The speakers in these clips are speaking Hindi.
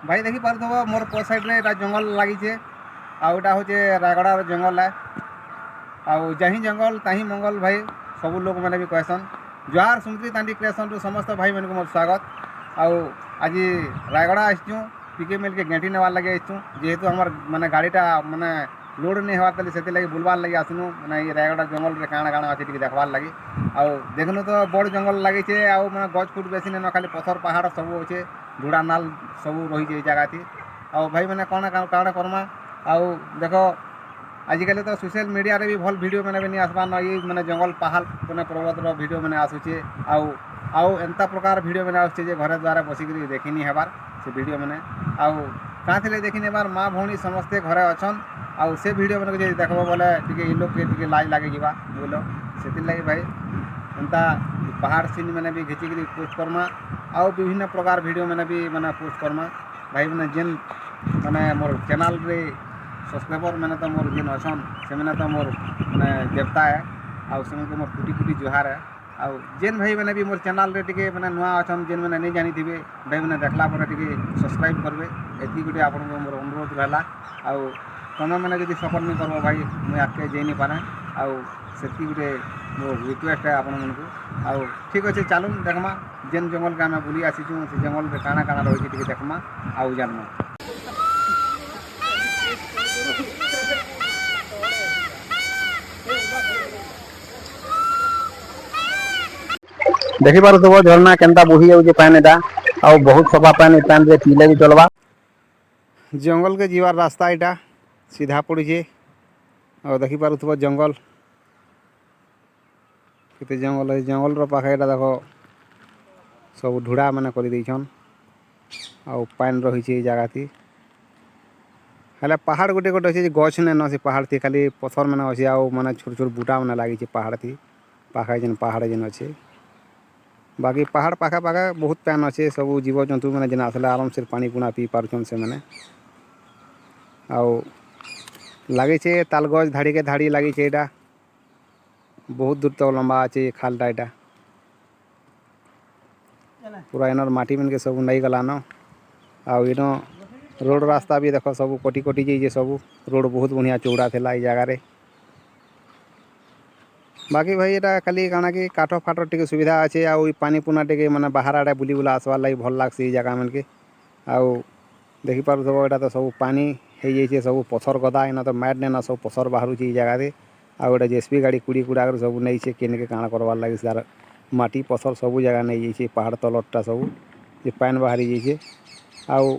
भाई देखी पार्थो मोर पो साइड रे जंगल लगी आउटा हूँ रायगड़ार जंगल है आउ जहीं जंगल ताही मंगल भाई सब लोक मैंने भी कहसन जुआर सुमती तांडी क्रिएशन रु समस्त भाई मन को मोर स्वागत आउ आज रायगड़ा आसचु पिके मिल के गेंटी नेवार लगे आसचु जेहेतु हमार माने गाड़ीटा माने लोड नहीं हवार तले से लगे बुलवार लगे आसनु माने ये रायगड़ा जंगल रे काଣା काଣା अच्छे टी देखवार लगे आउ देखनु तो बड़ जंगल लगे आउ माने गछ फुट बेसी न खाली पथर पहाड़ सब अच्छे धुड़ा नाल सब रही जगह थी आउ भाई मैंने कौन काଣା करमा आउ देख आजिकल तो सोशल मीडिया रे भी भल वीडियो मैंने भी नहीं आसबार न ये मैंने जंगल पहाड़ मैंने पर्वत वीडियो मैंने आसूचे आउ एंता प्रकार वीडियो मैंने आसुचे जे घरे द्वारा बसिक देखी नहीं हेबार से वीडियो मैंने आउ कहाँ थे देखी नहीं बार माँ भौणी समस्ते घरे अच्छन आउ से वीडियो मैंने जो देखब बोले टी लोग के लाज लगे जा बोल से लगे भाई एंता पहाड़ सीन मैंने भी घिचिक पोस्ट करमा आउ विभिन्न प्रकार वीडियो मैंने भी मैंने पोस्ट करमा भाई मैंने जेन मैंने मोर चैनल रे सब्सक्राइबर मैंने तो मोर जेन अच्छन से मैंने तो मोर मैंने देवता है आउ से मोर कुटी कुटी जुहार है आउ जेन भाई मैंने भी मोर चैनल रे टिके मैंने नुआ अच्छन जेन मैंने नहीं जानी थे भाई मैंने देखला पर टिके सब्सक्राइब करबे एति गुटे आपन को मोर अनुरोध रहला आउ तुम मैंने जब सपोर्ट नहीं करबो भाई मुझे आगे जाई नहीं पारे आउ सेति गुटे मोर रिक्वेस्ट है आपन मन को आउ ठीक अच्छे चलूँ देखमा जेन जंगल के आम बुली आसीचु से जंगल रे काଣା काଣା रही टिके देखमा आउ जानमा देखी पार तो झरना केनता बोही जाऊे पानी एटा आउ बहुत सफा पानी पानी रे पीले भी चलवा जंगल के जीवार रास्ता एटा सीधा पड़ी और देखी पार जंगल केते जंगल है जंगल रो पाखे एटा देखो सब ढुड़ा माने कर देछन आउ पानी रही जगह थी हेले पहाड़ गोटे गोटे अच्छे गछ ने न से पहाड़ थी खाली पत्थर मैंने अच्छे आउ माने छोट छोट बूटा मैंने लगी पहाड़ थी पाखे जेन पहाड़ जेन अच्छे बाकी पहाड़ पाखा पाखा बहुत पैन अच्छे सब जीव जंतु मैंने जेन आसले आराम से पानी पुना पी पार्छन से मैंने आउ लगे ताल गछ धाड़ी के धाड़ी लगी एटा बहुत दूर तक लंबा अच्छे खालटा एटा पूरा इनर माटी मन के सब नहीं गलान आउ इन रोड रास्ता भी देख सब कटी कटी जाइए सब रोड बहुत बढ़िया चौड़ा था ये जगार बाकी भाई एटा खाली काना कि काठ फाट टे सुविधा अच्छे आउ पानी पुना टे मैंने बाहर आड़े बुली बुला आसबार लगे भल लग्सी जगह मन के आउ देखी पार्थ एटा तो सब पानी हो जाइए सब पथर गदा इन तो मैट ने सब पथर बाहर जगह आउ गोटे जेसीबी गाड़ी कुड़ी कुड़ा सब नहीं केन के काଣା करवार लगे सार माटी पथर सब जगह नहीं जाइए पहाड़ तलटा सब जे पानी बाहरी जाइए आउ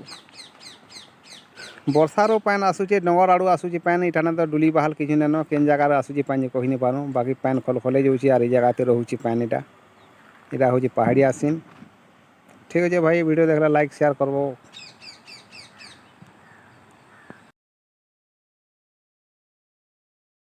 वर्षार पान आसूचे डगर आड़ू आसूचे पान इठाने तो डुली बहाल किसी न केन जगार आसूचे पानी कही नहीं पारूँ बाकी पान खल खल जाऊँगी आर जगह रोचे पान यहाँ हूँ पहाड़िया सीन ठीक अच्छे भाई वीडियो देखला लाइक शेयर करबो।